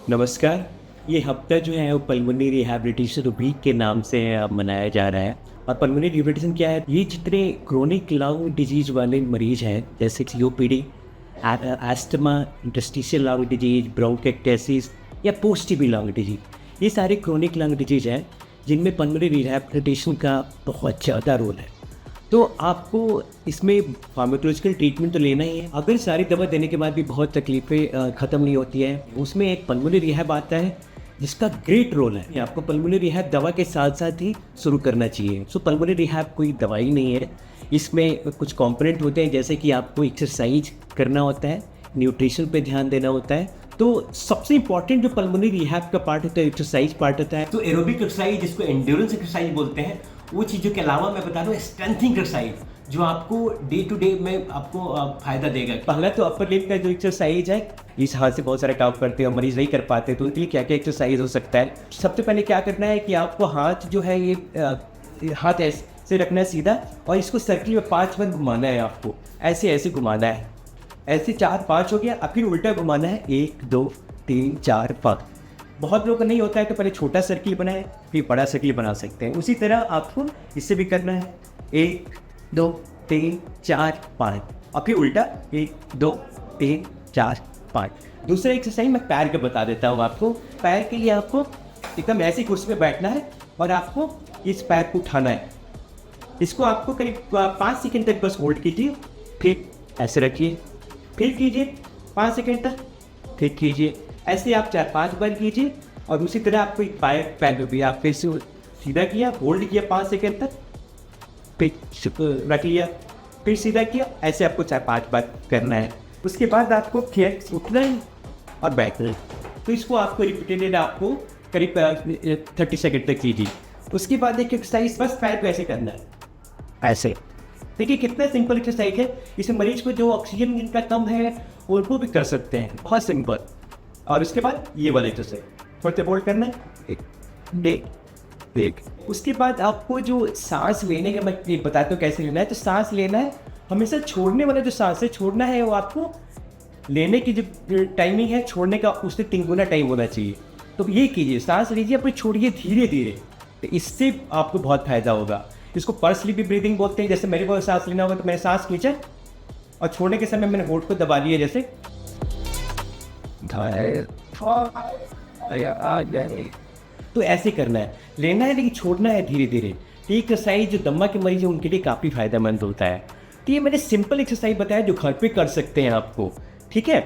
नमस्कार। ये हफ्ता जो है वो पल्मोनरी रिहैबिलिटेशन वीक के नाम से मनाया जा रहा है। और पल्मोनरी रिहैबिलिटेशन क्या है? ये जितने क्रोनिक लंग डिजीज वाले मरीज हैं जैसे COPD, asthma, interstitial lung disease, bronchitis या पोस्ट टीबी लंग डिजीज, ये सारे क्रोनिक लंग डिजीज हैं जिनमें पल्मोनरी रिहैबिलिटेशन का बहुत ज़्यादा रोल है। तो आपको इसमें फार्माकोलॉजिकल ट्रीटमेंट तो लेना ही है। अगर सारी दवा देने के बाद भी बहुत तकलीफ़ें ख़त्म नहीं होती हैं, उसमें एक पल्मोनरी रिहैब आता है जिसका ग्रेट रोल है। आपको पल्मोनरी रिहैब दवा के साथ साथ ही शुरू करना चाहिए। सो पल्मोनरी रिहैब कोई दवाई नहीं है, इसमें कुछ कंपोनेंट होते हैं जैसे कि आपको एक्सरसाइज करना होता है, न्यूट्रिशन पे ध्यान देना होता है। तो सबसे इंपॉर्टेंट जो पल्मोनरी रिहैब का पार्ट होता है एक्सरसाइज पार्ट होता है। तो एरोबिक एक्सरसाइज जिसको एंड्योरेंस एक्सरसाइज बोलते हैं, वो चीज़ों के अलावा मैं बता दूँ स्ट्रेंथिंग एक्सरसाइज जो आपको डे टू डे में आपको फायदा देगा। पहला तो अपर लिम्ब का जो एक्सरसाइज है, इस हाथ से बहुत सारे काम करते हैं और मरीज नहीं कर पाते, तो उनके लिए क्या क्या एक्सरसाइज हो सकता है। सबसे पहले क्या करना है कि आपको हाथ जो है ये हाथ ऐसे रखना है सीधा और इसको सर्किल में 5 बार घुमाना है। आपको ऐसे ऐसे घुमाना है, ऐसे 4-5 हो गया। अब फिर उल्टा घुमाना है 1 2 3 4 5। बहुत लोगों का नहीं होता है तो पहले छोटा सर्किल बनाए फिर बड़ा सर्किल बना सकते हैं। उसी तरह आपको इससे भी करना है 1 2 3 4 5 और फिर उल्टा 1 2 3 4 5। दूसरा एक्सरसाइज मैं पैर का बता देता हूँ आपको। पैर के लिए आपको एकदम ऐसी कुर्सी पे बैठना है और आपको इस पैर को उठाना है। इसको आपको करीब 5 सेकंड तक बस होल्ड कीजिए, फिर ऐसे रखिए, फिर कीजिए 5 सेकंड तक, फिर कीजिए। ऐसे आप 4-5 बार कीजिए। और उसी तरह आपको एक पैर पे भी आप फिर से सीधा किया, होल्ड किया 5 सेकंड तक, फिर रख लिया, फिर सीधा किया। ऐसे आपको 4-5 बार करना है। उसके बाद आपको फिर उठना है और बैठना है। तो इसको आपको रिपीटेड आपको करीब 30 सेकंड तक कीजिए। उसके बाद एक एक्सरसाइज बस पैर को ऐसे करना है, ऐसे। देखिए कितना सिंपल एक्सरसाइज है। इस मरीज को जो ऑक्सीजन जिनका कम है उनको भी कर सकते हैं, बहुत सिंपल। और उसके बाद ये वाला एक्सरसाइज थोड़ा सा बोल्ड करना है, देख। उसके बाद आपको जो सांस लेने का मैं बताता हूँ कैसे लेना है। तो सांस लेना है, हमेशा छोड़ने वाला जो सांस है छोड़ना है वो आपको लेने की जो टाइमिंग है छोड़ने का उससे 3 गुना टाइम होना चाहिए। तो ये कीजिए, सांस लीजिए अपनी, छोड़िए धीरे धीरे। तो इससे आपको बहुत फायदा होगा। इसको पर्स स्लीपी ब्रीदिंग बोलते हैं। जैसे मेरे को सांस लेना होगा तो मैंने सांस खींचा और छोड़ने के समय मैंने होंठ को दबा लिया, जैसे। तो ऐसे करना है, लेना है लेकिन छोड़ना है धीरे धीरे। ये एक्सरसाइज जो दम्मा के मरीज है उनके लिए काफ़ी फायदेमंद होता है। तो ये मैंने सिंपल एक्सरसाइज बताया जो घर पे कर सकते हैं आपको, ठीक है।